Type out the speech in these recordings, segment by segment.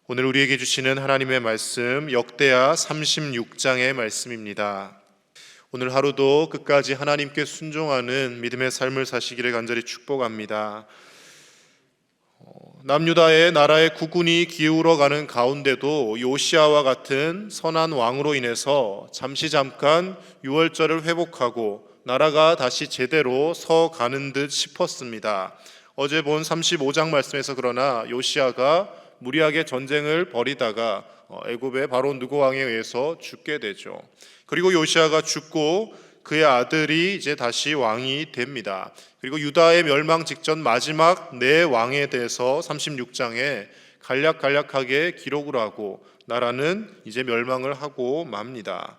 오늘 우리에게 주시는 하나님의 말씀 역대하 36장의 말씀입니다. 오늘 하루도 끝까지 하나님께 순종하는 믿음의 삶을 사시기를 간절히 축복합니다. 남유다의 나라의 국군이 기울어가는 가운데도 요시아와 같은 선한 왕으로 인해서 잠깐 유월절을 회복하고 나라가 다시 제대로 서가는 듯 싶었습니다. 어제 본 35장 말씀에서 그러나 요시아가 무리하게 전쟁을 벌이다가 애굽의 바로 느고 왕에 의해서 죽게 되죠. 그리고 요시아가 죽고 그의 아들이 이제 다시 왕이 됩니다. 그리고 유다의 멸망 직전 마지막 네 왕에 대해서 36장에 간략하게 기록을 하고 나라는 이제 멸망을 하고 맙니다.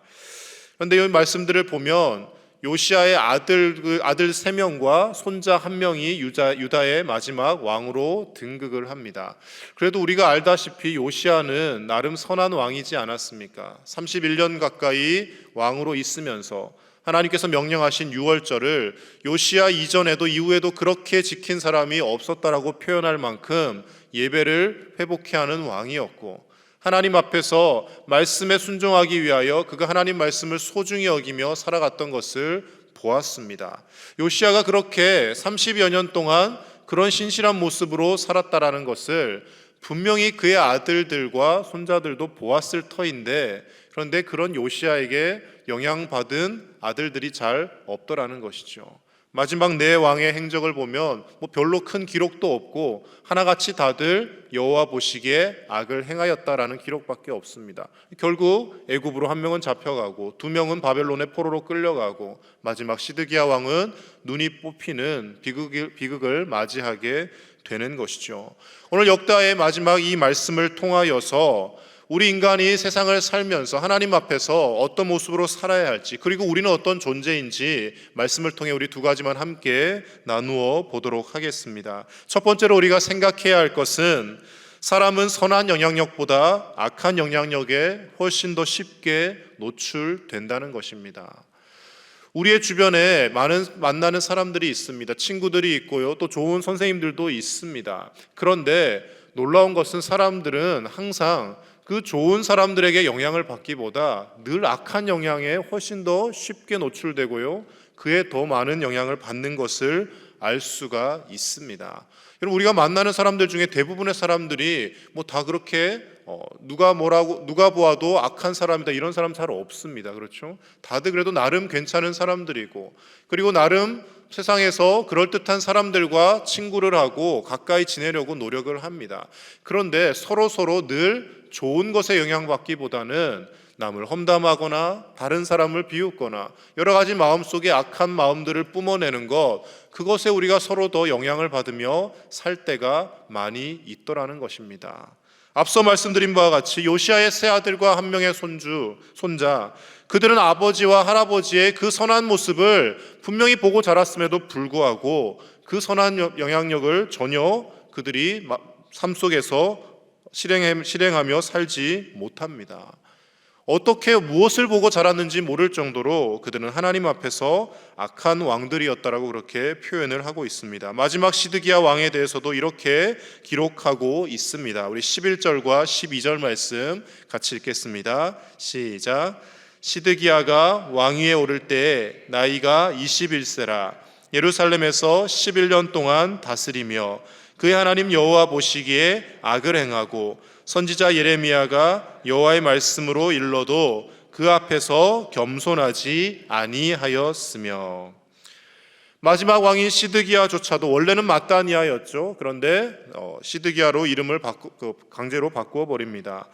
그런데 이 말씀들을 보면 요시아의 아들 3명과 손자 1명이 유다의 마지막 왕으로 등극을 합니다. 그래도 우리가 알다시피 요시아는 나름 선한 왕이지 않았습니까? 31년 가까이 왕으로 있으면서 하나님께서 명령하신 유월절을 요시아 이전에도 이후에도 그렇게 지킨 사람이 없었다라고 표현할 만큼 예배를 회복케 하는 왕이었고, 하나님 앞에서 말씀에 순종하기 위하여 그가 하나님 말씀을 소중히 여기며 살아갔던 것을 보았습니다. 요시아가 그렇게 30여 년 동안 그런 신실한 모습으로 살았다라는 것을 분명히 그의 아들들과 손자들도 보았을 터인데, 그런데 그런 요시아에게 영향받은 아들들이 잘 없더라는 것이죠. 마지막 네 왕의 행적을 보면 별로 큰 기록도 없고 하나같이 다들 여호와 보시기에 악을 행하였다라는 기록밖에 없습니다. 결국 애굽으로 1명은 잡혀가고 2명은 바벨론의 포로로 끌려가고 마지막 시드기야 왕은 눈이 뽑히는 비극을 맞이하게 되는 것이죠. 오늘 역대하의 마지막 이 말씀을 통하여서 우리 인간이 세상을 살면서 하나님 앞에서 어떤 모습으로 살아야 할지, 그리고 우리는 어떤 존재인지 말씀을 통해 우리 두 가지만 함께 나누어 보도록 하겠습니다. 첫 번째로 우리가 생각해야 할 것은 사람은 선한 영향력보다 악한 영향력에 훨씬 더 쉽게 노출된다는 것입니다. 우리의 주변에 만나는 사람들이 있습니다. 친구들이 있고요, 또 좋은 선생님들도 있습니다. 그런데 놀라운 것은 사람들은 항상 그 좋은 사람들에게 영향을 받기보다 늘 악한 영향에 훨씬 더 쉽게 노출되고요, 그에 더 많은 영향을 받는 것을 알 수가 있습니다. 여러분, 우리가 만나는 사람들 중에 대부분의 사람들이 다 그렇게 누가 보아도 악한 사람이다 이런 사람 잘 없습니다. 그렇죠? 다들 그래도 나름 괜찮은 사람들이고, 그리고 나름 세상에서 그럴듯한 사람들과 친구를 하고 가까이 지내려고 노력을 합니다. 그런데 서로 늘 좋은 것에 영향받기보다는 남을 험담하거나 다른 사람을 비웃거나 여러 가지 마음속에 악한 마음들을 뿜어내는 것, 그것에 우리가 서로 더 영향을 받으며 살 때가 많이 있더라는 것입니다. 앞서 말씀드린 바와 같이 요시아의 세 아들과 1명의 손자, 그들은 아버지와 할아버지의 그 선한 모습을 분명히 보고 자랐음에도 불구하고 그 선한 영향력을 전혀 그들이 삶 속에서 실행하며 살지 못합니다. 어떻게 무엇을 보고 자랐는지 모를 정도로 그들은 하나님 앞에서 악한 왕들이었다라고 그렇게 표현을 하고 있습니다. 마지막 시드기야 왕에 대해서도 이렇게 기록하고 있습니다. 우리 11절과 12절 말씀 같이 읽겠습니다. 시작. 시드기야가 왕위에 오를 때에 나이가 21세라 예루살렘에서 11년 동안 다스리며 그의 하나님 여호와 보시기에 악을 행하고 선지자 예레미야가 여호와의 말씀으로 일러도 그 앞에서 겸손하지 아니하였으며. 마지막 왕인 시드기야조차도 원래는 마따니아였죠. 그런데 시드기야로 이름을 강제로 바꾸어 버립니다.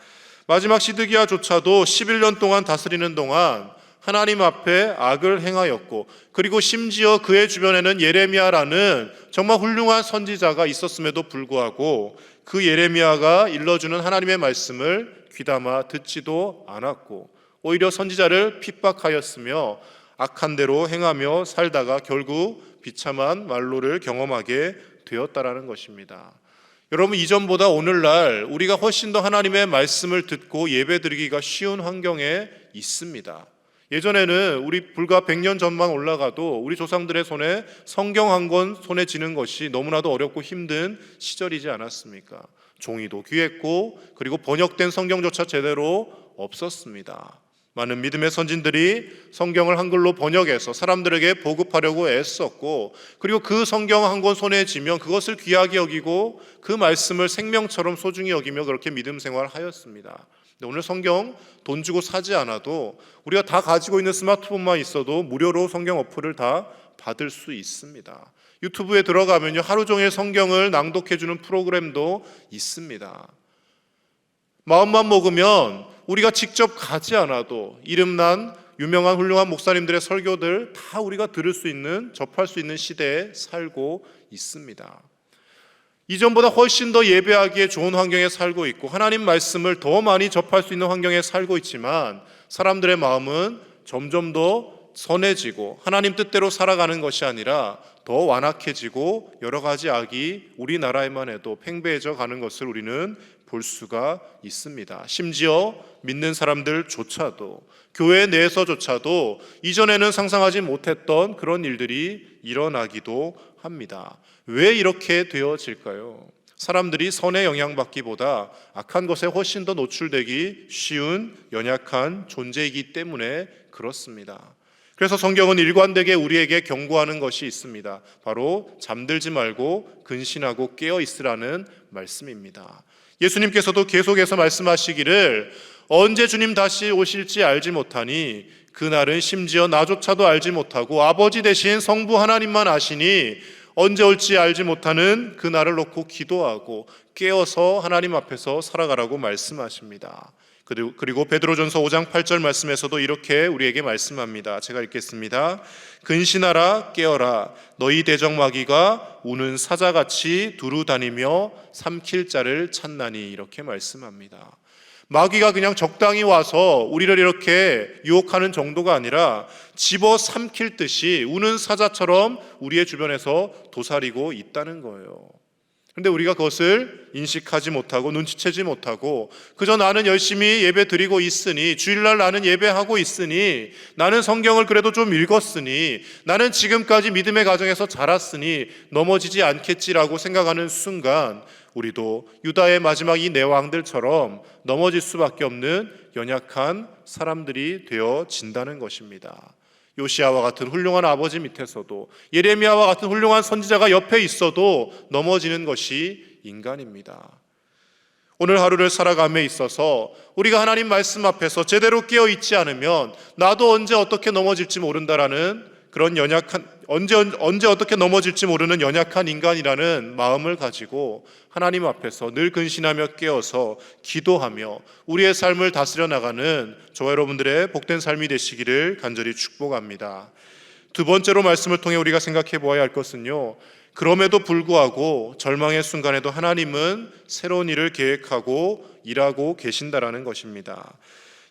마지막 시드기야조차도 11년 동안 다스리는 동안 하나님 앞에 악을 행하였고, 그리고 심지어 그의 주변에는 예레미야라는 정말 훌륭한 선지자가 있었음에도 불구하고 그 예레미야가 일러주는 하나님의 말씀을 귀담아 듣지도 않았고 오히려 선지자를 핍박하였으며 악한 대로 행하며 살다가 결국 비참한 말로를 경험하게 되었다라는 것입니다. 여러분, 이전보다 오늘날 우리가 훨씬 더 하나님의 말씀을 듣고 예배드리기가 쉬운 환경에 있습니다. 예전에는 우리 불과 100년 전만 올라가도 우리 조상들의 손에 성경 한 권 손에 쥐는 것이 너무나도 어렵고 힘든 시절이지 않았습니까? 종이도 귀했고 그리고 번역된 성경조차 제대로 없었습니다. 많은 믿음의 선진들이 성경을 한글로 번역해서 사람들에게 보급하려고 애썼고, 그리고 그 성경 한 권 손에 쥐면 그것을 귀하게 여기고 그 말씀을 생명처럼 소중히 여기며 그렇게 믿음 생활을 하였습니다. 근데 오늘 성경 돈 주고 사지 않아도 우리가 다 가지고 있는 스마트폰만 있어도 무료로 성경 어플을 다 받을 수 있습니다. 유튜브에 들어가면요, 하루 종일 성경을 낭독해주는 프로그램도 있습니다. 마음만 먹으면 우리가 직접 가지 않아도 이름난 유명한 훌륭한 목사님들의 설교들 다 우리가 들을 수 있는, 접할 수 있는 시대에 살고 있습니다. 이전보다 훨씬 더 예배하기에 좋은 환경에 살고 있고 하나님 말씀을 더 많이 접할 수 있는 환경에 살고 있지만 사람들의 마음은 점점 더 선해지고 하나님 뜻대로 살아가는 것이 아니라 더 완악해지고 여러 가지 악이 우리나라에만 해도 팽배해져 가는 것을 우리는 볼 수가 있습니다. 심지어 믿는 사람들조차도, 교회 내에서조차도 이전에는 상상하지 못했던 그런 일들이 일어나기도 합니다. 왜 이렇게 되어질까요? 사람들이 선에 영향받기보다 악한 것에 훨씬 더 노출되기 쉬운 연약한 존재이기 때문에 그렇습니다. 그래서 성경은 일관되게 우리에게 경고하는 것이 있습니다. 바로 잠들지 말고 근신하고 깨어 있으라는 말씀입니다. 예수님께서도 계속해서 말씀하시기를 언제 주님 다시 오실지 알지 못하니 그날은 심지어 나조차도 알지 못하고 아버지 되신 성부 하나님만 아시니 언제 올지 알지 못하는 그날을 놓고 기도하고 깨어서 하나님 앞에서 살아가라고 말씀하십니다. 그리고 베드로전서 5장 8절 말씀에서도 이렇게 우리에게 말씀합니다. 제가 읽겠습니다. 근신하라 깨어라 너희 대적마귀가 우는 사자같이 두루 다니며 삼킬 자를 찾나니, 이렇게 말씀합니다. 마귀가 그냥 적당히 와서 우리를 이렇게 유혹하는 정도가 아니라 집어 삼킬 듯이 우는 사자처럼 우리의 주변에서 도사리고 있다는 거예요. 그런데 우리가 그것을 인식하지 못하고 눈치채지 못하고 그저 나는 열심히 예배 드리고 있으니, 주일날 나는 예배하고 있으니, 나는 성경을 그래도 좀 읽었으니, 나는 지금까지 믿음의 가정에서 자랐으니 넘어지지 않겠지라고 생각하는 순간 우리도 유다의 마지막 이 내왕들처럼 넘어질 수밖에 없는 연약한 사람들이 되어진다는 것입니다. 요시야와 같은 훌륭한 아버지 밑에서도, 예레미야와 같은 훌륭한 선지자가 옆에 있어도 넘어지는 것이 인간입니다. 오늘 하루를 살아감에 있어서 우리가 하나님 말씀 앞에서 제대로 깨어 있지 않으면 나도 언제 어떻게 넘어질지 모른다라는 그런 연약한, 언제 어떻게 넘어질지 모르는 연약한 인간이라는 마음을 가지고 하나님 앞에서 늘 근신하며 깨어서 기도하며 우리의 삶을 다스려 나가는 저와 여러분들의 복된 삶이 되시기를 간절히 축복합니다. 두 번째로 말씀을 통해 우리가 생각해 보아야 할 것은요, 그럼에도 불구하고 절망의 순간에도 하나님은 새로운 일을 계획하고 일하고 계신다라는 것입니다.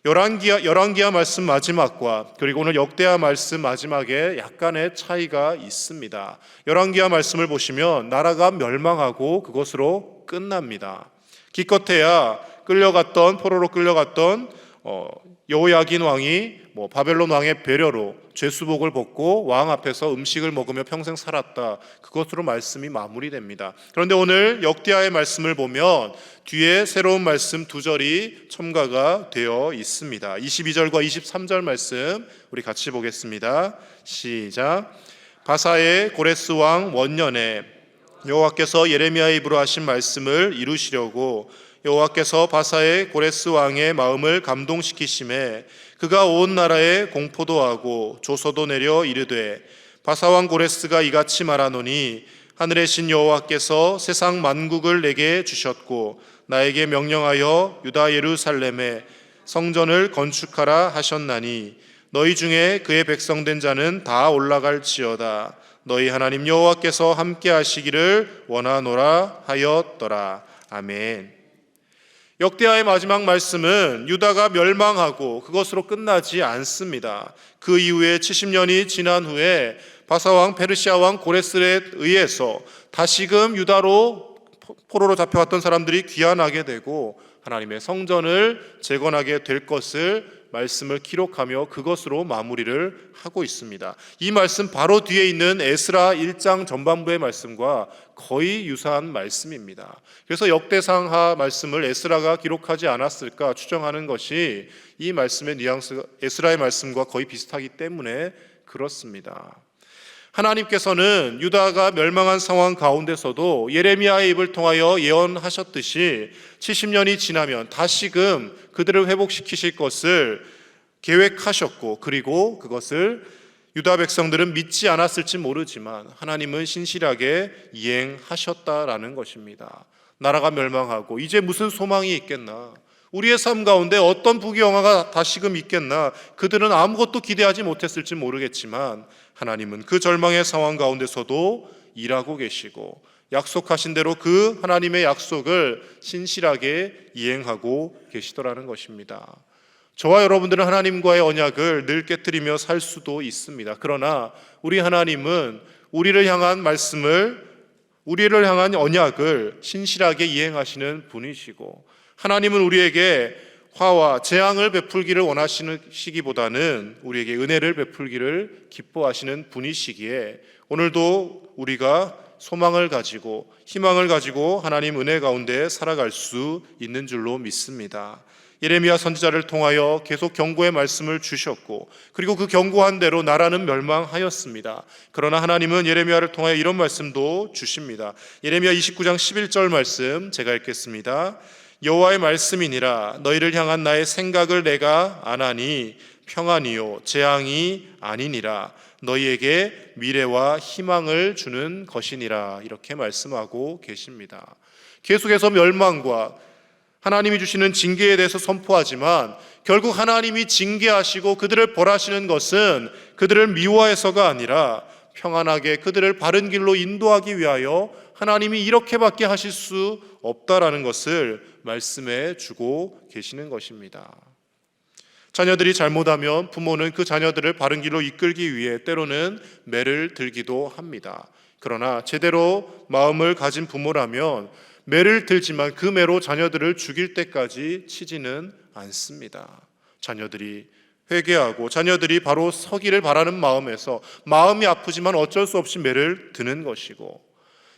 열왕기하 말씀 마지막과 그리고 오늘 역대하 말씀 마지막에 약간의 차이가 있습니다. 열왕기하 말씀을 보시면 나라가 멸망하고 그것으로 끝납니다. 기껏해야 포로로 끌려갔던 여호야긴 왕이 바벨론 왕의 배려로 죄수복을 벗고 왕 앞에서 음식을 먹으며 평생 살았다, 그것으로 말씀이 마무리됩니다. 그런데 오늘 역대하의 말씀을 보면 뒤에 새로운 말씀 두 절이 첨가가 되어 있습니다. 22절과 23절 말씀 우리 같이 보겠습니다. 시작. 바사의 고레스 왕 원년에 여호와께서 예레미야의 입으로 하신 말씀을 이루시려고 여호와께서 바사의 고레스 왕의 마음을 감동시키심에 그가 온 나라에 공포도 하고 조서도 내려 이르되 바사 왕 고레스가 이같이 말하노니 하늘의 신 여호와께서 세상 만국을 내게 주셨고 나에게 명령하여 유다 예루살렘에 성전을 건축하라 하셨나니 너희 중에 그의 백성된 자는 다 올라갈지어다. 너희 하나님 여호와께서 함께 하시기를 원하노라 하였더라. 아멘. 역대하의 마지막 말씀은 유다가 멸망하고 그것으로 끝나지 않습니다. 그 이후에 70년이 지난 후에 바사왕 페르시아왕 고레스에 의해서 다시금 유다로 포로로 잡혀왔던 사람들이 귀환하게 되고 하나님의 성전을 재건하게 될 것을 말씀을 기록하며 그것으로 마무리를 하고 있습니다. 이 말씀 바로 뒤에 있는 에스라 1장 전반부의 말씀과 거의 유사한 말씀입니다. 그래서 역대상하 말씀을 에스라가 기록하지 않았을까 추정하는 것이 이 말씀의 뉘앙스, 에스라의 말씀과 거의 비슷하기 때문에 그렇습니다. 하나님께서는 유다가 멸망한 상황 가운데서도 예레미야의 입을 통하여 예언하셨듯이 70년이 지나면 다시금 그들을 회복시키실 것을 계획하셨고, 그리고 그것을 유다 백성들은 믿지 않았을지 모르지만 하나님은 신실하게 이행하셨다라는 것입니다. 나라가 멸망하고 이제 무슨 소망이 있겠나? 우리의 삶 가운데 어떤 부귀영화가 다시금 있겠나? 그들은 아무것도 기대하지 못했을지 모르겠지만 하나님은 그 절망의 상황 가운데서도 일하고 계시고 약속하신 대로 그 하나님의 약속을 신실하게 이행하고 계시더라는 것입니다. 저와 여러분들은 하나님과의 언약을 늘 깨뜨리며 살 수도 있습니다. 그러나 우리 하나님은 우리를 향한 말씀을, 우리를 향한 언약을 신실하게 이행하시는 분이시고, 하나님은 우리에게 화와 재앙을 베풀기를 원하시기보다는 우리에게 은혜를 베풀기를 기뻐하시는 분이시기에 오늘도 우리가 소망을 가지고 희망을 가지고 하나님 은혜 가운데 살아갈 수 있는 줄로 믿습니다. 예레미야 선지자를 통하여 계속 경고의 말씀을 주셨고, 그리고 그 경고한 대로 나라는 멸망하였습니다. 그러나 하나님은 예레미야를 통하여 이런 말씀도 주십니다. 예레미야 29장 11절 말씀 제가 읽겠습니다. 여호와의 말씀이니라. 너희를 향한 나의 생각을 내가 아나니 평안이요 재앙이 아니니라. 너희에게 미래와 희망을 주는 것이니라. 이렇게 말씀하고 계십니다. 계속해서 멸망과 하나님이 주시는 징계에 대해서 선포하지만 결국 하나님이 징계하시고 그들을 벌하시는 것은 그들을 미워해서가 아니라 평안하게 그들을 바른 길로 인도하기 위하여 하나님이 이렇게밖에 하실 수 없다라는 것을 말씀해 주고 계시는 것입니다. 자녀들이 잘못하면 부모는 그 자녀들을 바른 길로 이끌기 위해 때로는 매를 들기도 합니다. 그러나 제대로 마음을 가진 부모라면 매를 들지만 그 매로 자녀들을 죽일 때까지 치지는 않습니다. 자녀들이 회개하고 자녀들이 바로 서기를 바라는 마음에서 마음이 아프지만 어쩔 수 없이 매를 드는 것이고,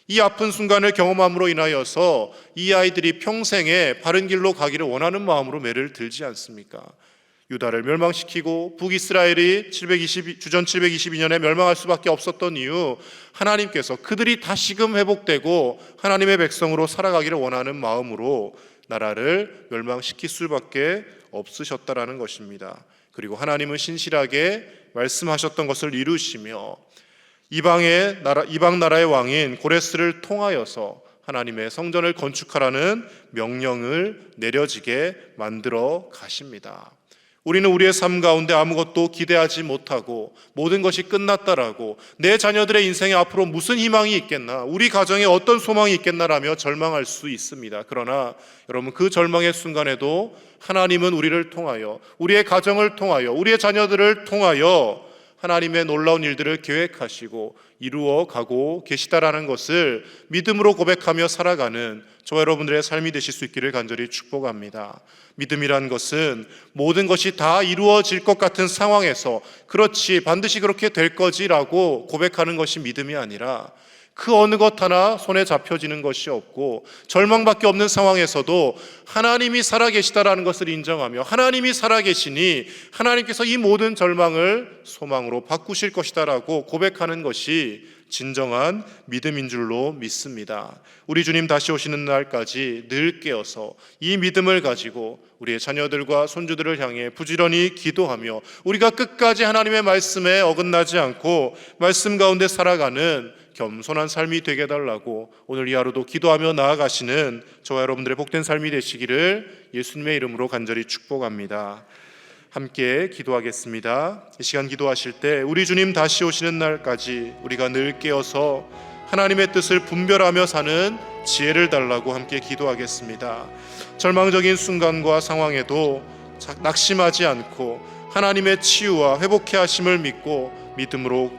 이 아픈 순간을 경험함으로 인하여서 이 아이들이 평생에 바른 길로 가기를 원하는 마음으로 매를 들지 않습니까? 유다를 멸망시키고 북이스라엘이 주전 722년에 멸망할 수밖에 없었던 이유, 하나님께서 그들이 다시금 회복되고 하나님의 백성으로 살아가기를 원하는 마음으로 나라를 멸망시킬 수밖에 없으셨다라는 것입니다. 그리고 하나님은 신실하게 말씀하셨던 것을 이루시며 이방 나라의 왕인 고레스를 통하여서 하나님의 성전을 건축하라는 명령을 내려지게 만들어 가십니다. 우리는 우리의 삶 가운데 아무것도 기대하지 못하고 모든 것이 끝났다라고, 내 자녀들의 인생에 앞으로 무슨 희망이 있겠나, 우리 가정에 어떤 소망이 있겠나라며 절망할 수 있습니다. 그러나 여러분, 그 절망의 순간에도 하나님은 우리를 통하여, 우리의 가정을 통하여, 우리의 자녀들을 통하여 하나님의 놀라운 일들을 계획하시고 이루어 가고 계시다라는 것을 믿음으로 고백하며 살아가는 저와 여러분들의 삶이 되실 수 있기를 간절히 축복합니다. 믿음이란 것은 모든 것이 다 이루어질 것 같은 상황에서 그렇지, 반드시 그렇게 될 거지라고 고백하는 것이 믿음이 아니라, 그 어느 것 하나 손에 잡혀지는 것이 없고 절망밖에 없는 상황에서도 하나님이 살아계시다라는 것을 인정하며 하나님이 살아계시니 하나님께서 이 모든 절망을 소망으로 바꾸실 것이다라고 고백하는 것이 진정한 믿음인 줄로 믿습니다. 우리 주님 다시 오시는 날까지 늘 깨어서 이 믿음을 가지고 우리의 자녀들과 손주들을 향해 부지런히 기도하며 우리가 끝까지 하나님의 말씀에 어긋나지 않고 말씀 가운데 살아가는 겸손한 삶이 되게 해달라고 오늘 이 하루도 기도하며 나아가시는 저와 여러분들의 복된 삶이 되시기를 예수님의 이름으로 간절히 축복합니다. 함께 기도하겠습니다. 이 시간 기도하실 때 우리 주님 다시 오시는 날까지 우리가 늘 깨어서 하나님의 뜻을 분별하며 사는 지혜를 달라고 함께 기도하겠습니다. 절망적인 순간과 상황에도 낙심하지 않고 하나님의 치유와 회복케 하심을 믿고 믿음으로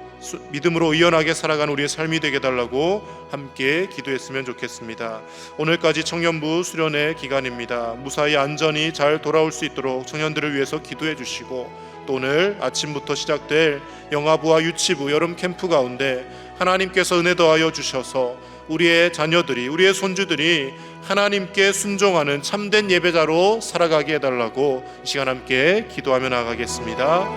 믿음으로 의연하게 살아가는 우리의 삶이 되게 달라고 함께 기도했으면 좋겠습니다. 오늘까지 청년부 수련회 기간입니다. 무사히 안전히 잘 돌아올 수 있도록 청년들을 위해서 기도해 주시고, 또 오늘 아침부터 시작될 영아부와 유치부 여름 캠프 가운데 하나님께서 은혜 더하여 주셔서 우리의 자녀들이, 우리의 손주들이 하나님께 순종하는 참된 예배자로 살아가게 해달라고 이 시간 함께 기도하며 나가겠습니다.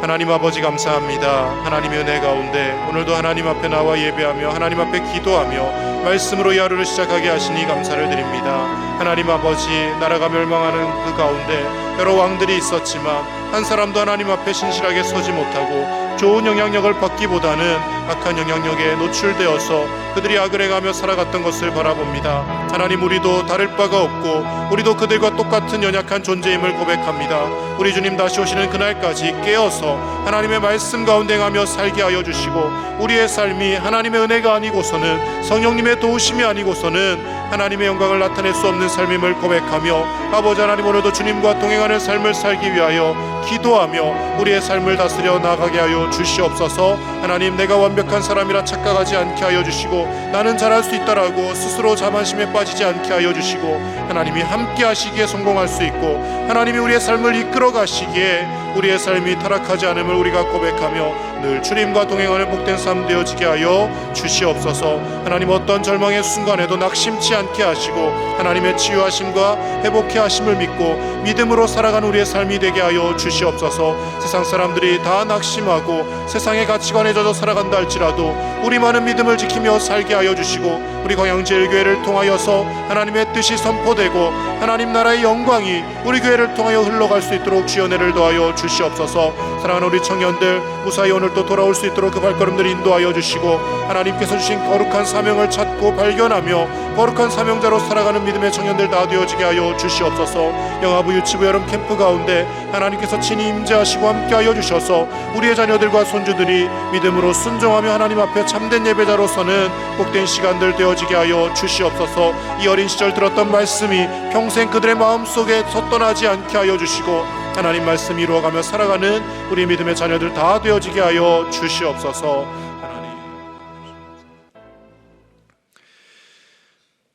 하나님 아버지 감사합니다. 하나님의 은혜 가운데 오늘도 하나님 앞에 나와 예배하며 하나님 앞에 기도하며 말씀으로 이 하루를 시작하게 하시니 감사를 드립니다. 하나님 아버지, 나라가 멸망하는 그 가운데 여러 왕들이 있었지만 한 사람도 하나님 앞에 신실하게 서지 못하고 좋은 영향력을 받기보다는 악한 영향력에 노출되어서 그들이 악을 행하며 살아갔던 것을 바라봅니다. 하나님, 우리도 다를 바가 없고 우리도 그들과 똑같은 연약한 존재임을 고백합니다. 우리 주님 다시 오시는 그날까지 깨어서 하나님의 말씀 가운데 행하며 살게 하여 주시고, 우리의 삶이 하나님의 은혜가 아니고서는, 성령님의 도우심이 아니고서는 하나님의 영광을 나타낼 수 없는 삶임을 고백하며, 아버지 하나님, 오늘도 주님과 동행하는 삶을 살기 위하여 기도하며 우리의 삶을 다스려 나가게 하여 주시옵소서. 하나님, 내가 완벽한 사람이라 착각하지 않게 하여 주시고, 나는 잘할 수 있다라고 스스로 자만심에 빠지지 않게 하여 주시고, 하나님이 함께 하시기에 성공할 수 있고, 하나님이 우리의 삶을 이끌어 가시기에 우리의 삶이 타락하지 않음을 우리가 고백하며 늘 주님과 동행하는 복된 삶 되어지게 하여 주시옵소서. 하나님, 어떤 절망의 순간에도 낙심치 않게 하시고 하나님의 치유하심과 회복해 하심을 믿고 믿음으로 살아가는 우리의 삶이 되게 하여 주시옵소서. 세상 사람들이 다 낙심하고 세상의 가치관에 젖어 살아간다 할지라도 우리만은 믿음을 지키며 살게 하여 주시고, 우리 광양제일교회를 통하여서 하나님의 뜻이 선포되고 하나님 나라의 영광이 우리 교회를 통하여 흘러갈 수 있도록 주여 은혜를 더하여 주시옵소서. 사랑하는 우리 청년들, 무사히 오늘 또 돌아올 수 있도록 그 발걸음들 인도하여 주시고, 하나님께서 주신 거룩한 사명을 찾고 발견하며 거룩한 사명자로 살아가는 믿음의 청년들 다 되어지게 하여 주시옵소서. 영아부 유치부 여름 캠프 가운데 하나님께서 친히 임재하시고 함께하여 주셔서 우리의 자녀들과 손주들이 믿음으로 순종하며 하나님 앞에 참된 예배자로서는 복된 시간들 되어지게 하여 주시옵소서. 이 어린 시절 들었던 말씀이 평생 그들의 마음속에서 떠나지 않게 하여 주시고, 하나님 말씀 이루어가며 살아가는 우리 믿음의 자녀들 다 되어지게 하여 주시옵소서.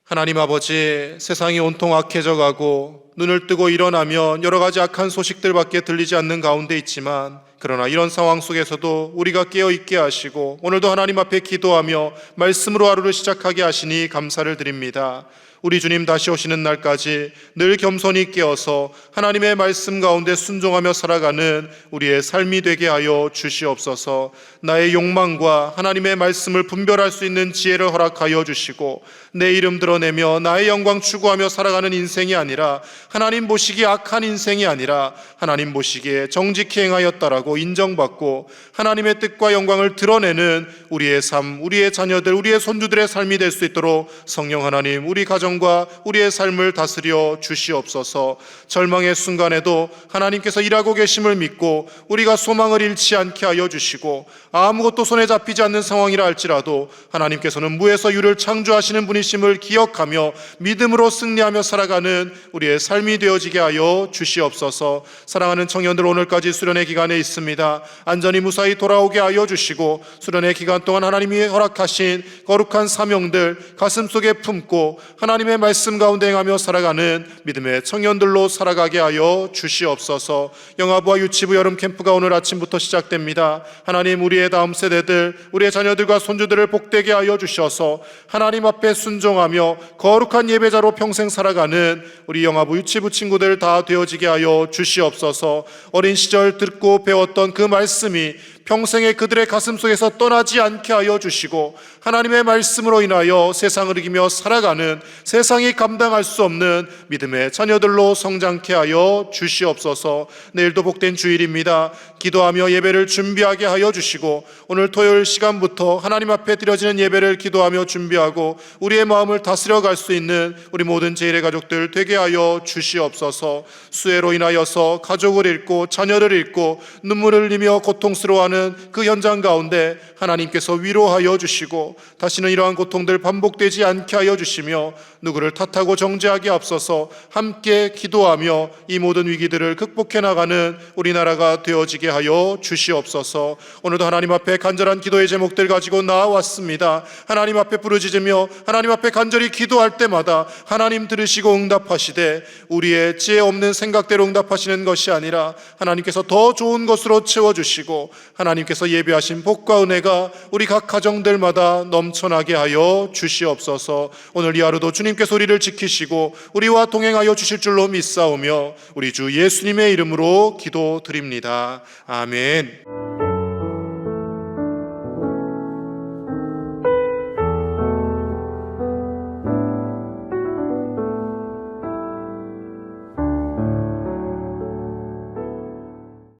하나님 아버지, 세상이 온통 악해져 가고 눈을 뜨고 일어나면 여러 가지 악한 소식들밖에 들리지 않는 가운데 있지만, 그러나 이런 상황 속에서도 우리가 깨어있게 하시고 오늘도 하나님 앞에 기도하며 말씀으로 하루를 시작하게 하시니 감사를 드립니다. 우리 주님 다시 오시는 날까지 늘 겸손히 깨어서 하나님의 말씀 가운데 순종하며 살아가는 우리의 삶이 되게 하여 주시옵소서. 나의 욕망과 하나님의 말씀을 분별할 수 있는 지혜를 허락하여 주시고, 내 이름 드러내며 나의 영광 추구하며 살아가는 인생이 아니라, 하나님 보시기에 악한 인생이 아니라 하나님 보시기에 정직히 행하였다라고 인정받고 하나님의 뜻과 영광을 드러내는 우리의 삶, 우리의 자녀들, 우리의 손주들의 삶이 될 수 있도록 성령 하나님, 우리 가정과 우리의 삶을 다스려 주시옵소서. 절망의 순간에도 하나님께서 일하고 계심을 믿고 우리가 소망을 잃지 않게 하여 주시고, 아무것도 손에 잡히지 않는 상황이라 할지라도 하나님께서는 무에서 유를 창조하시는 분이심을 기억하며 믿음으로 승리하며 살아가는 우리의 삶이 되어지게 하여 주시옵소서. 사랑하는 청년들, 오늘까지 수련의 기간에 있습니다. 안전히 무사히 돌아오게 하여 주시고, 수련의 기간 동안 하나님이 허락하신 거룩한 사명들 가슴속에 품고 하나님의 말씀 가운데 행하며 살아가는 믿음의 청년들로 살아가게 하여 주시옵소서. 영아부와 유치부 여름 캠프가 오늘 아침부터 시작됩니다. 하나님, 우리의 다음 세대들, 우리의 자녀들과 손주들을 복되게 하여 주셔서 하나님 앞에 순종하며 거룩한 예배자로 평생 살아가는 우리 영아부 유치부 친구들 다 되어지게 하여 주시옵소서. 어린 시절 듣고 배웠던 그 말씀이 평생에 그들의 가슴 속에서 떠나지 않게 하여 주시고, 하나님의 말씀으로 인하여 세상을 이기며 살아가는, 세상이 감당할 수 없는 믿음의 자녀들로 성장케 하여 주시옵소서. 내일도 복된 주일입니다. 기도하며 예배를 준비하게 하여 주시고, 오늘 토요일 시간부터 하나님 앞에 드려지는 예배를 기도하며 준비하고 우리의 마음을 다스려 갈 수 있는 우리 모든 제1의 가족들 되게 하여 주시옵소서. 수해로 인하여서 가족을 잃고 자녀를 잃고 눈물을 흘리며 고통스러워하는 고통하는 그 현장 가운데 하나님께서 위로하여 주시고 다시는 이러한 고통들 반복되지 않게 하여 주시며 누구를 탓하고 정죄하기 앞서서 함께 기도하며 이 모든 위기들을 극복해 나가는 우리나라가 되어지게 하여 주시옵소서. 오늘도 하나님 앞에 간절한 기도의 제목들 가지고 나왔습니다. 하나님 앞에 부르짖으며 하나님 앞에 간절히 기도할 때마다 하나님 들으시고 응답하시되 우리의 지혜 없는 생각대로 응답하시는 것이 아니라 하나님께서 더 좋은 것으로 채워주시고 하나님께서 예비하신 복과 은혜가 우리 각 가정들마다 넘쳐나게 하여 주시옵소서. 오늘 이 하루도 주님께서 우리를 지키시고 우리와 동행하여 주실 줄로 믿사오며 우리 주 예수님의 이름으로 기도드립니다. 아멘.